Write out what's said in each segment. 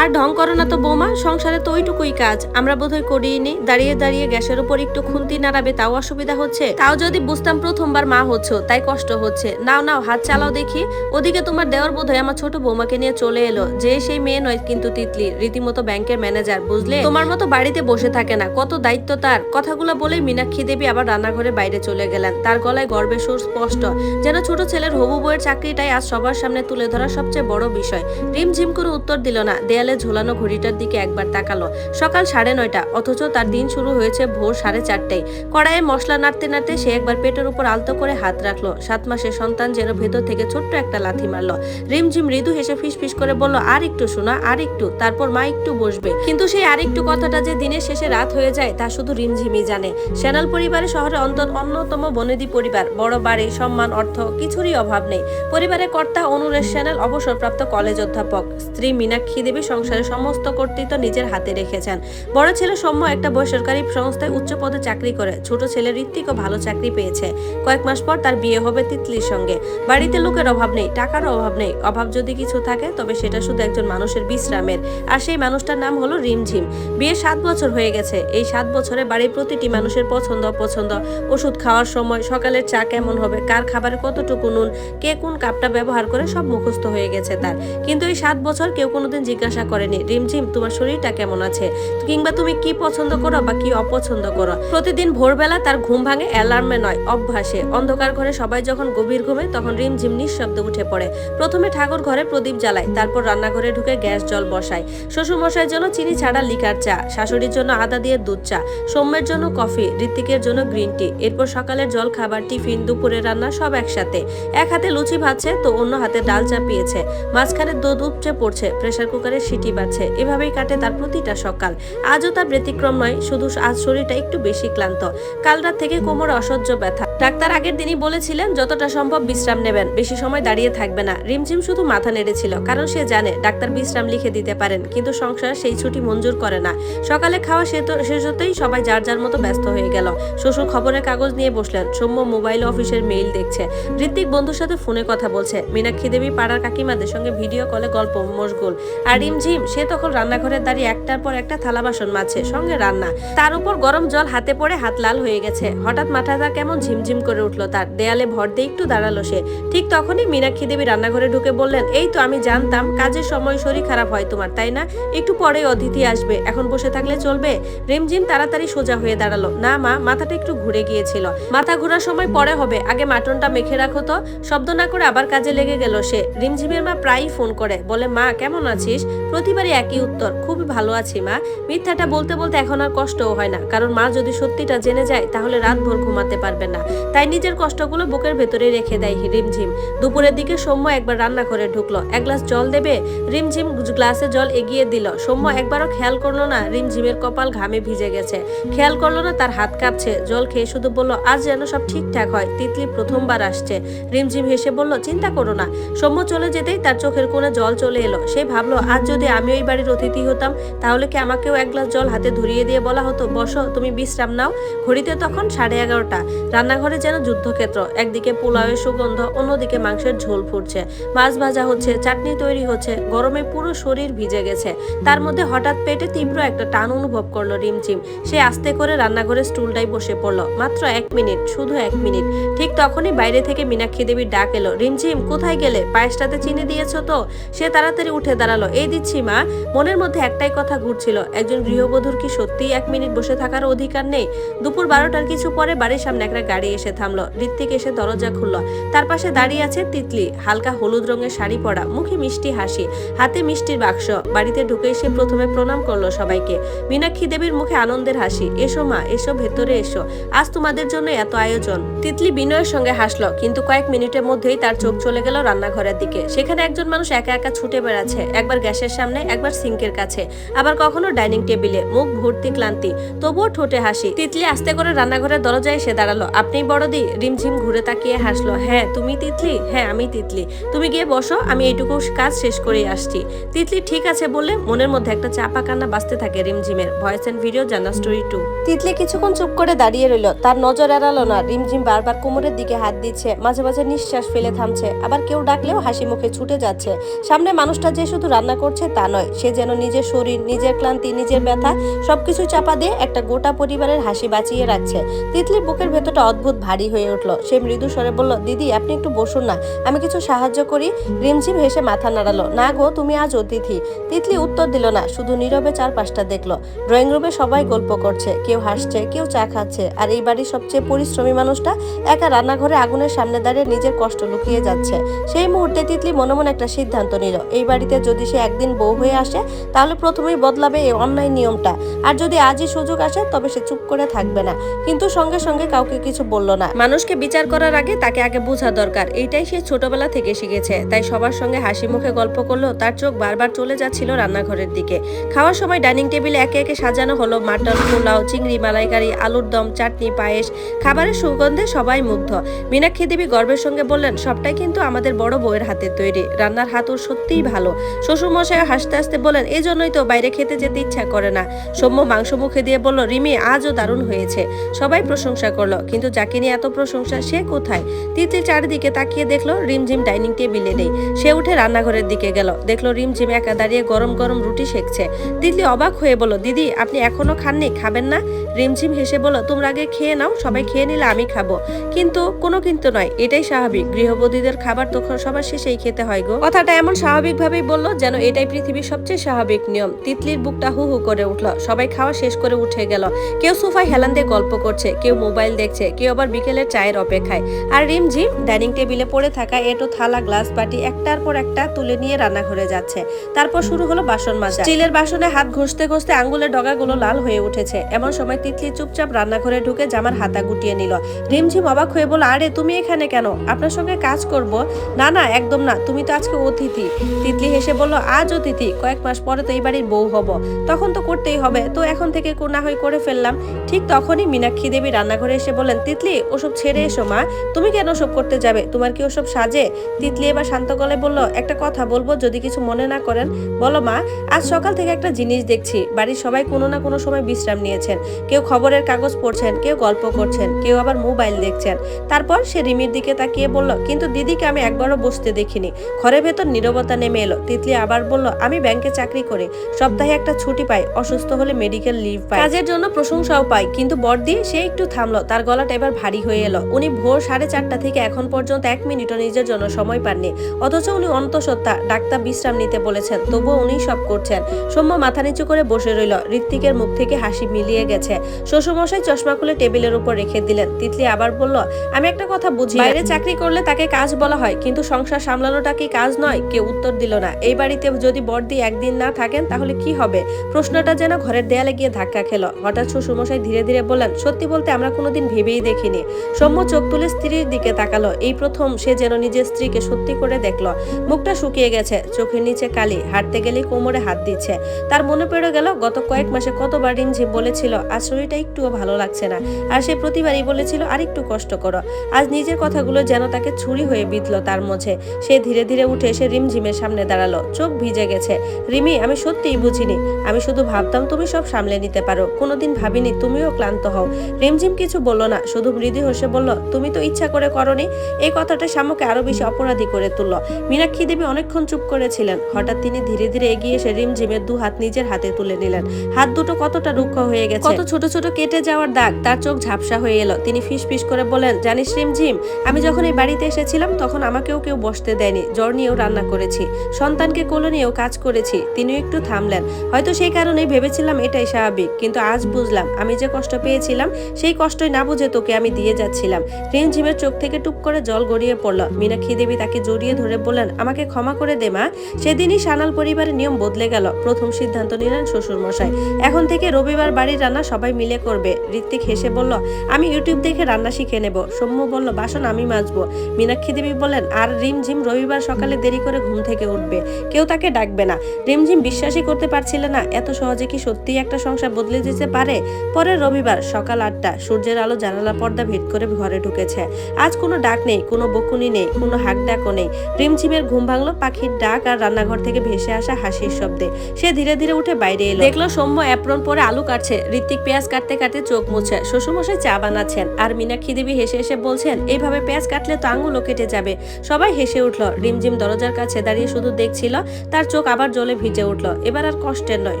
আর ঢং করো না তো বৌমা, সংসারে তো ওইটুকুই কাজ, আমরা বোধহয় করিনি। দাঁড়িয়ে দাঁড়িয়ে গ্যাসের উপর একটু খুন্তি নাড়াবে তাও অসুবিধা হচ্ছে। তাও যদি বুঝতাম প্রথমবার মা হচ্ছ তাই কষ্ট হচ্ছে। নাও নাও হাত চালাও দেখি। ওদিকে তোমার দেওর বোধহয় আমার ছোট বৌমাকে নিয়ে চলে এলো। যে সেই মেয়ে নয় কিন্তু তিতলি, রীতিমতো ব্যাংকের ম্যানেজার, বুঝলে? তোমার মতো বাড়িতে বসে থাকে না, কত দায়িত্ব তার। কথাগুলো বলেই মীনাক্ষী দেবী আবার রান্নাঘরে বাইরে চলে গেলেন। তার গলায় গর্বের সুর স্পষ্ট, যেন ছোট ছেলের হবু বউয়ের চাকরিটাই আজ সবার সামনে তুলে ধরা সবচেয়ে বড় বিষয়। রিমঝিম করে উত্তর দিল না, দেয়ালে ঝোলানো ঘড়িটার দিকে একবার তাকালো। সকাল 9:30, অথচ তার দিন শুরু হয়েছে ভোর 4:30টায়। কড়াইয়ে মশলা নাড়তে নাড়তে সে একবার পেটের উপর আলতো করে হাত রাখলো। 7 মাসের সন্তান যেন ভেতর থেকে ছোট্ট একটা লাথি মারলো। রিমঝিম মৃদু হেসে ফিসফিস করে বলল, আর একটু শোনা, আর একটু, তারপর মা একটু বসবে। কিন্তু সেই আর একটু কথাটা যে দিনের শেষে রাত হয়ে যায় তা শুধু রিমঝিমই জানে। সেনাল পরিবারে শহরে অন্যতম বনেদি পরিবার, বড় বাড়ি, সম্মান, অর্থ কিছুরই অভাব নেই। পরিবারের কর্তা অনুরেশ সেনাল অবসরপ্রাপ্ত কলেজ অধ্যাপক। স্ত্রী মীনাক্ষী দেবী সংসারের সমস্ত কর্তৃত্ব নিজের হাতে রেখেছেন। বড় ছেলে সৌম্য একটা বেসরকারি সংস্থায় উচ্চ পদে চাকরি করে। ছোট ছেলে ঋত্বিকও ভালো চাকরি পেয়েছে। কয়েক মাস পর তার বিয়ে হবে তিতলির সঙ্গে। বাড়িতে লোকের অভাব নেই, টাকার অভাব নেই। অভাব যদি কিছু থাকে তবে সেটা শুধু একজন মানুষের বিশ্রামের, আর সেই মানুষটার নাম হলো রিমঝিম। বিয়ে 7 বছর হয়ে গেছে। এই 7 বছরে বাড়ির প্রতিটি মানুষের পছন্দ অপছন্দ, ওষুধ খাওয়ার সময়, সকালের চা কেমন হবে, কার খাবারে কতটুকু নুন, কে কোন কাপটা ব্যবহার করে সব মুখস্থ হয়ে গেছে তার। কিন্তু এই 7 বছর কেউ কোনোদিন জিজ্ঞাসা করেনি, রিমঝিম তোমার শরীরটা কেমন আছে, কিংবা তুমি কি পছন্দ করো বা কি অপছন্দ করো। প্রতিদিন ভোরবেলা তার ঘুম ভাঙে অ্যালার্মে নয়, অভ্যাসে। অন্ধকার ঘরে সবাই যখন গভীর ঘুমে তখন রিমঝিম নিঃশব্দে উঠে পড়ে। প্রথমে ঠাকুর ঘরে প্রদীপ জ্বালায়, তারপর রান্নাঘরে ঢুকে গ্যাস জল বসায়। শ্বশুরমশাইয়ের জন্য চিনি ছাড়া লিকার চা, শাশুড়ির জন্য আদা দিয়ে দুধ চা, সৌম্যের জন্য কফি, ঋত্বিকের জন্য গ্রিন টি। এরপর সকালের জল খাবার, টিফিন, দুপুরের রান্না সব একসাথে। এক হাতে লুচি ভাজছে তো অন্য হাতে ডাল চাপিয়েছে। মাঝখানে দুধ উপচে পড়ছে, প্রেসার কুকারের সিটি বাজছে। এভাবেই কাটে তার প্রতিটা সকাল। আজও তার ব্যতিক্রম নয়, শুধু আজ শরীরটা একটু বেশি ক্লান্ত। কাল রাত থেকে কোমরে অসহ্য ব্যথা। ডাক্তার আগের দিনই বলেছিলেন যতটা সম্ভব বিশ্রাম নেবেন, বেশি সময় দাঁড়িয়ে থাকবে না। রিমঝিম শুধু মাথা নেড়েছিল, কারণ সে জানে ডাক্তার বিশ্রাম লিখে দিতে পারেন, কিন্তু সংসার সেই ছুটি মঞ্জুর করে না। সকালে খাওয়া শেষ হতেই সবাই যার যার মতো ব্যস্ত হয়ে গেল। শ্বশুর খবরের কাগজ নিয়ে বসলেন, সৌম্য মোবাইল অফিসের মেইল দেখছে, ঋত্বিক বন্ধুর সাথে ফোনে কথা বলছে, মীনাক্ষী দেবী পাড়ার কাকিমাদের সঙ্গে ভিডিও কলে গল্প মশগুল। আর রিমঝিম সে তখন রান্নাঘরে দাঁড়িয়ে একটার পর একটা থালা বাসন মাজছে, সঙ্গে রান্না। তার উপর গরম জল হাতে পড়ে হাত লাল হয়ে গেছে। হঠাৎ মাথাটা কেমন ঝিমঝিম করে উঠলো তার। দেয়ালে ভর দিয়ে একটু দাঁড়ালো সে। ঠিক তখনই মীনাক্ষী দেবী রান্নাঘরে ঢুকে বললেন, এই তো আমি জানতাম কাজের সময় শরীর খারাপ হয় তোমার, তাই না? একটু পরে অতিথি আসবে, এখন বসে থাকলে চলবে? রিমঝিম তাড়াতাড়ি সোজা হয়ে দাঁড়ালো। না মা, মাথাটা একটু ঘুরে গিয়েছিল। মাথা ঘোরার সময় পরে হবে, আগে মাটনটা মেখে রাখো তো। শব্দ না করে আবার কাজে লেগে গেল সে। রিমঝিমের মা প্রায়ই ফোন করে, বলে, মা কেমন আছিস? প্রতিবারই একই উত্তর, খুবই ভালো আছি মা। মিথ্যাটা বলতে বলতে এখন আর কষ্টও হয় না, কারণ মা যদি সত্যিটা জেনে যায় তাহলে রাত ভোর ঘুমাতে পারবে না। তাই নিজের কষ্টগুলো বুকের ভেতরে রেখে দেয় রিমঝিম। দুপুরের দিকে সৌম্য একবার রান্না করে ঢুকলো। এক গ্লাস জল দেবে? রিমঝিম গ্লাসে জল এগিয়ে দিল। সৌম্য একবারও খেয়াল করলো না রিমঝিমের কপাল ঘামে ভিজে গেছে। খেয়াল করলো না তার হাত কাঁপছে। জল খেয়ে শুধু বলল, আজ যেন সব ঠিকঠাক হয়, তিতলি প্রথমবার আসছে। রিমঝিম হেসে বলল, চিন্তা করো না। সৌম্য চলে যেতেই তার চোখের কোণে জল চলে এলো। সে ভাবলো, আজ যদি আমি ওই বাড়ির অতিথি হতাম তাহলে কি আমাকেও এক গ্লাস জল হাতে ধরিয়ে দিয়ে বলা হতো, বসো, তুমি বিশ্রাম নাও। ঘড়িতে তখন 11:30। রান্নাঘরে যেন যুদ্ধক্ষেত্র। একদিকে পোলাওয়ের সুগন্ধ, অন্যদিকে মাংসের ঝোল ফুটছে, মাছ ভাজা হচ্ছে, চাটনি তৈরি হচ্ছে। গরমে পুরো শরীর ভিজে গেছে। তার মধ্যে হঠাৎ পেটে তীব্র একটা টান অনুভব করলো রিমঝিম। সে আস্তে করে রান্নাঘরের স্টুলটাই বসে পড়লো। মাত্র 1 মিনিট, শুধু 1 মিনিট। ঠিক তখনই বাইরে থেকে মীনাক্ষী দেবীর ডাক এলো, রিমঝিম কোথায় গেলে? পায়েসটাতে চিনি দিয়েছো তো? সে তাড়াতাড়ি উঠে দাঁড়ালো, এই দিচ্ছি মা। মনের মধ্যে একটাই কথা ঘুরছিল, একজন গৃহবধূর কি সত্যিই 1 মিনিট বসে থাকার অধিকার নেই? দুপুর 12টার কিছু পরে বাড়ির সামনে একটা গাড়ি এসে থামলো। ঋত্বিক এসে দরজা খুললো। তার পাশে দাঁড়িয়ে আছে তিতলি, হালকা হলুদ রঙের শাড়ি পরা, মুখে মিষ্টি হাসি, হাতে মিষ্টির বাক্স। বাড়িতে ঢুকেই সে প্রথমে প্রণাম করলো সবাইকে। মীনাক্ষী দেবীর মুখে আনন্দের হাসি, এসো মা, এসো, ভেতরে এসো, আজ তোমাদের জন্য এত আয়োজন। তিতলি বিনয়ের সঙ্গে হাসলো, কিন্তু কয়েক মিনিটের মধ্যেই তার চোখ চলে গেল রান্নাঘরের দিকে। সেখানে একজন মানুষ একা একা ছুটে বেড়াচ্ছে, একবার গ্যাসের সামনে, একবার সিঙ্কের কাছে, আবার কখনো ডাইনিং টেবিলে, মুখ ভর্তি ক্লান্তি, তবুও ঠোঁটে হাসি। তিতলি আস্তে করে রান্নাঘরের দরজায় এসে দাঁড়ালো। আপনি বড়দি? রিমঝিম ঘুরে তাকিয়ে হাসলো। হ্যাঁ, তুমি তিতলি? হ্যাঁ, আমি তিতলি। তুমি গিয়ে বসো, আমি এইটুকু কাজ শেষ করেই আসছি। তিতলি ঠিক আছে বলে মনের মধ্যে একটা চাপা কান্না বাজতে থাকে রিমঝিমের। ভয়েস এন্ড ভিডিও, জান্নাত স্টোরি 2। তিতলি কিছুক্ষণ চুপ করে দাঁড়িয়ে রইল। তার নজর এড়ালো না। রিমঝিম বারবার কোমরের দিকে হাত দিচ্ছে, মাঝে মাঝে নিঃশ্বাস ফেলে থামছে, আবার কেউ ডাকলেও হাসি মুখে ছুটে যাচ্ছে। সামনে মানুষটা যে শুধু রান্না করছে করছে তা নয়, সে যেন নিজের শরীর, নিজের ক্লান্তি, নিজের ব্যথা সবকিছু চাপা দিয়ে একটা গোটা পরিবারের হাসি বাঁচিয়ে রাখছে। তিতলির বুকের ভেতরটা অদ্ভুত ভারী হয়ে উঠল। সে মৃদু স্বরে বলল, দিদি আপনি একটু বসুন না, আমি কিছু সাহায্য করি। রিমঝিম হেসে মাথা নাড়ালো, না গো, তুমি আজ অতিথি। তিতলি উত্তর দিল না, শুধু নীরবে চারপাশটা দেখলো। ড্রয়িং রুমে সবাই গল্প করছে, কেউ হাসছে, কেউ চা খাচ্ছে, আর এই বাড়ির সবচেয়ে পরিশ্রমী মানুষটা একা রান্নাঘরে আগুনের সামনে দাঁড়িয়ে নিজের কষ্ট লুকিয়ে যাচ্ছে। সেই মুহূর্তে তিতলি মনে মনে একটা সিদ্ধান্ত নিল, এই বাড়িতে যদি সে একদিন বউ হয়ে আসে তাহলে প্রথমেই বদলাবে এই অন্যায় নিয়মটা, আর যদি আজই সুযোগ আসে তবে সে চুপ করে থাকবে না। কিন্তু সঙ্গে সঙ্গে কাউকে কিছু বলল না। মানুষকে বিচার করার আগে তাকে আগে বোঝা দরকার, এইটাই সে ছোটবেলা থেকে শিখেছে। তাই সবার সঙ্গে হাসি মুখে গল্প করলো। তার চোখ বারবার চলে যাচ্ছিল রান্নাঘরের দিকে। খাওয়ার সময় ডাইনিং টেবিলে একে একে সাজানো হলো মাটন, পোলাও, চিংড়ি মালাইকারি, আলুর দম, চাটনি, পায়েস। খাবারের সুগন্ধে সবাই মুগ্ধ। মীনাক্ষী দেবী গর্বের সঙ্গে বললেন, সবটাই কিন্তু আমাদের বড় বউয়ের হাতের তৈরি, রান্নার হাত ওর সত্যিই ভালো। শ্বশুরমশাই হাসতে হাসতে বলেন, এই জন্যই তো বাইরে খেতে যেতে ইচ্ছা করে না। সৌম্য মাংস মুখে দিয়ে বলল, রিমি আজও দারুণ হয়েছে। সবাই প্রশংসা করলো, কিন্তু যাকে নিয়ে এত প্রশংসা সে কোথায়? তিতলি চারিদিকে তাকিয়ে দেখলো রিমঝিম ডাইনিং টেবিলে নেই। সে উঠে রান্নাঘরের দিকে গেল, দেখলো রিমঝিম একা দাঁড়িয়ে গরম গরম রুটি সেকছে। তিতলি অবাক হয়ে বলল, দিদি আপনি এখনো খাননি, খাবেন না? রিমঝিম হেসে বলল, তোমরা আগে খেয়ে নাও, সবাই খেয়ে নিলে আমি খাবো। কিন্তু কোনো কিন্তু নয়, এটাই স্বাভাবিক, গৃহবধূদের খাবার তো সবার শেষেই খেতে হয় গো। কথাটা এমন স্বাভাবিক ভাবেই বললো যেন এটাই পৃথিবীর সবচেয়ে স্বাভাবিক নিয়ম। তিতলির বুকটা হু হু করে উঠলো। সবাই খাওয়া শেষ করে উঠে গেল। কেউ সোফায় হেলান দিয়ে গল্প করছে, কেউ মোবাইল দেখছে, কেউ আবার বিকেলের চায়ের অপেক্ষায়। আর রিমঝিম ডাইনিং টেবিলে পড়ে থাকা এটো থালা, গ্লাস, বাটি একটার পর একটা তুলে নিয়ে রান্নাঘরে যাচ্ছে। তারপর শুরু হলো বাসন মাজা। স্টিলের বাসনে হাত ঘষতে ঘষতে আঙ্গুলের ডগাগুলো লাল হয়ে উঠেছে। এমন সময় তিতলি চুপচাপ রান্নাঘরে ঢুকে জামার হাতা গুটিয়ে নিল। রিমঝিম অবাক হয়ে বলল, আরে তুমি এখানে কেন? আপনার সঙ্গে কাজ করব? না না, একদম না, তুমি তো আজকে অতিথি। তিতলি হেসে বলল, আজ অতিথি? কয়েক মাস পরে তো এই বাড়ির বউ হব, তখন তো করতেই হবে, তো এখন থেকে না হয় করে ফেললাম। ঠিক তখনই মীনাক্ষী দেবী রান্নাঘরে এসে বললেন, তিতলি ওসব ছেড়ে এসো মা, তুমি কেন ওসব করতে যাবে? তোমার কি ওসব সাজে? তিতলি এবার শান্ত গলায় বলল, একটা কথা বলবো, যদি কিছু মনে না করেন। বলো মা। আজ সকাল থেকে একটা জিনিস দেখছি, বাড়ির সবাই কোনো না কোনো সময় বিশ্রাম নিয়েছেন। কেউ খবরের কাগজ পড়ছেন, কেউ গল্প করছেন, কেউ আবার মোবাইল দেখছেন। তারপর সে রিমির দিকে তাকিয়ে বলল, কিন্তু দিদিকে আমি একবারও বসতে দেখিনি। ঘরের ভেতর নীরবতা নেমে এলো। তিতলি আবার বলল, আমি ব্যাংকে চাকরি করি, সপ্তাহে একটা ছুটি পাই, অসুস্থ হলে মেডিকেল লিভ পাই, কাজের জন্য প্রশংসাও পাই। কিন্তু বড়দি সে একটু থামলো, তার গলাটা এবার ভারী হয়ে এলো। উনি ভোর 4:30 থেকে এখন পর্যন্ত 1 মিনিটও নিজের জন্য সময় পাননি, অথচ উনি অন্তঃসত্ত্বা, ডাক্তার বিশ্রাম নিতে বলেছেন, তবুও উনি সব করছেন। সৌম্য মাথা নিচু করে বসে রইল। ঋত্বিকের মুখ থেকে হাসি মিলিয়ে গেছে। শ্বশুরমশাই চশমা খুলে টেবিলের উপর রেখে দিলেন। তিতলি আবার বলল, আমি একটা কথা বুঝি, বাইরে চাকরি করলে তাকে কাজ বলা হয়, কিন্তু সংসার সামলানোটা কি কাজ নয়? কেউ উত্তর দিল না। এই বাড়িতে যদি বড়দি একদিন না থাকেন তাহলে কি হবে? প্রশ্নটা যেন ঘরের দেয়ালে গিয়ে ধাক্কা খেলো। হঠাৎ শ্বশুরমশাই ধীরে ধীরে বললেন, সত্যি বলতে আমরা কোনোদিন ভেবেই দেখিনি। সৌম্য চোখ তুলে স্ত্রীর দিকে তাকালো। এই প্রথম সে যেন নিজের স্ত্রীকে সত্যি করে দেখলো। মুখটা শুকিয়ে গেছে, চোখের নিচে কালি, হাঁটতে গেলে কোমরে হাত দিচ্ছে। তার মনে পড়ে গেল গত কয়েক মাসে কতবার রিমঝিম বলেছিল আজ শরীরটা একটুও ভালো লাগছে না, আর সে প্রতিবারই বলেছিল আর একটু কষ্ট করো। আজ নিজের কথাগুলো যেন তাকে ছুরি হয়ে বিঁধলো তার মধ্যে। সে ধীরে ধীরে উঠে এসে রিমঝিমের সামনে দাঁড়ালো। চোখ ভিজে গেছে। রিমি, আমি সত্যিই বুঝিনি, আমি শুধু ভাবতাম তুমি সব সামলে নিতে পারো, কোনোদিন ভাবিনি তুমিও ক্লান্ত হও। রিমঝিম কিছু বলল না, শুধু মৃদু হেসে বলল, তুমি তো ইচ্ছা করে করনি। এই কথাটা শামুকে আরো বেশি অপরাধী করে তুলল। মীনাক্ষী দেবী অনেকক্ষণ চুপ করেছিলেন। হঠাৎ তিনি ধীরে ধীরে এগিয়ে এসে রিমঝিমের 2 হাত নিজের হাতে তুলে নিলেন। হাত দুটো কতটা রুক্ষ হয়ে গেছে, কত ছোট ছোট কেটে যাওয়ার দাগ। তার চোখ ঝাপসা হয়ে এলো। তিনি ফিসফিস করে বলেন, জানিস রিমঝিম, আমি যখন এই বাড়িতে এসেছিলাম তখন আমাকেও কেউ বসতে দেয়নি। জ্বর নিয়েও রান্না করেছি, সন্তানকে কোলে নিয়েও কাজ করেছি। তিনিও একটু থামলেন। হয়তো সেই কারণেই ভেবেছিলাম এটাই স্বাভাবিক, কিন্তু আজ বুঝলাম আমি যে কষ্ট পেয়েছিলাম সেই কষ্টই না বুঝে তোকে আমি দিয়ে যাচ্ছিলাম। রিমঝিমের চোখ থেকে টুপ করে জল গড়িয়ে পড়ল। মীনাক্ষী দেবী তাকে জড়িয়ে ধরে বললেন, আমাকে ক্ষমা করে দে মা। সেদিনই সানাল পরিবারের নিয়ম বদলে গেল। প্রথম সিদ্ধান্ত নিলেন শ্বশুর মশাই, এখন থেকে রবিবার বাড়ির রান্না সবাই মিলে করবে। ঋত্বিক হেসে বলল, আমি ইউটিউব দেখে রান্না শিখে নেব। সৌম্য বলল, বাসন আমি মাজবো। মীনাক্ষী দেবী বললেন, আর রিমঝিম রবিবার সকালে দেরি করে ঘুম থেকে উঠবে, কেউ তাকে ডাকবে না। রিমঝিম বিশ্বাসই করতে পারছিল না এত সহজে কি সত্যিই একটা সংসার বদলে যেতে পারে। পরের রবিবার সকাল 8টা, সূর্যের আলো জানালা পর্দা ভেদ করে ঘরে ঢুকেছে। আজ কোনো ডাক নেই, কোনো বকুনি নেই, কোনো হাক ডাকও নেই। রিমঝিমের ঘুম ভাঙলো পাখির ডাক আর রান্নাঘর থেকে ভেসে আসা হাসির শব্দে। সে ধীরে ধীরে উঠে বাইরে এলো। দেখলো সৌম্য অ্যাপ্রন পরে আলু কাটছে, ঋত্বিক পেঁয়াজ কাটতে কাটতে চোখ মুছে, শ্বশুরমশাই চা বানাচ্ছেন, আর মীনাক্ষী দেবী হেসে হেসে বলছেন, এইভাবে পেঁয়াজ কাটলে তো আঙুলও কেটে যাবে। সবাই হেসে উঠলো। রিমঝিম দরজার কাছে দাঁড়িয়ে শুধু দেখছিল। তার চোখ আবার জলে ভিজে উঠল। এবার আর কষ্টের নয়,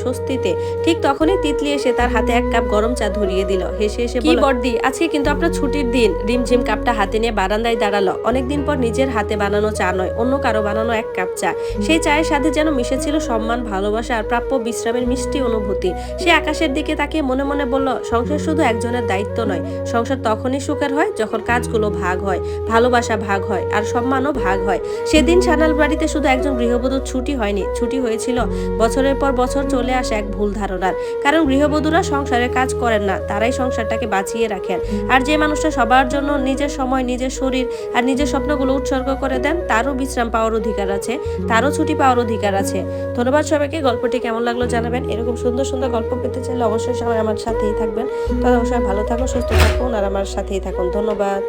স্বস্তিতে। ঠিক তখনই তিতলি এসে তার হাতে এক কাপ গরম চা ধরিয়ে দিল। হেসে হেসে বলল, বড়দি, আজকে কিন্তু আপনার ছুটির দিন। রিমঝিম কাপটা হাতে নিয়ে বারান্দায় দাঁড়ালো। অনেকদিন পর নিজের হাতে বানানো চা নয়, অন্য কারো বানানো এক কাপ চা। সেই চায়ের সাথে যেন মিশেছিল সম্মান, ভালোবাসা আর প্রাপ্য বিশ্রামের মিষ্টি অনুভূতি। সে আকাশের দিকে তাকিয়ে মনে মনে বলল, সংসার শুধু একজনের দায়িত্ব নয়, সংসার তখনই সুখের হয় যখন কাজগুলো ভাগ হয়, ভালোবাসা ভাগ হয় আর সম্মানও ভাগ হয়। সেদিন সানাল বাড়িতে শুধু একজন গৃহবধূর ছুটি হয়নি, ছুটি হয়েছিল বছরের পর বছর চলে আসে এক ভুল ধারণার। কারণ গৃহবধূরা সংসারের কাজ করেন না, তারাই সংসারটাকে বাঁচিয়ে রাখেন। আর যে মানুষটা সবার জন্য নিজের সময়, নিজের শরীর আর নিজের স্বপ্নগুলো উৎসর্গ করে দেন, তারও বিশ্রাম পাওয়ার অধিকার আছে, তারও ছুটি পাওয়ার অধিকার আছে। ধন্যবাদ সবাইকে। গল্পটি কেমন লাগলো জানাবেন। এরকম সুন্দর সুন্দর গল্প পেতে চাইলে অবশ্যই সবাই আমার সাথেই থাকবেন। তবে অবশ্যই ভালো থাকুন, সুস্থ থাকুন আর আমার সাথেই থাকুন। ধন্যবাদ।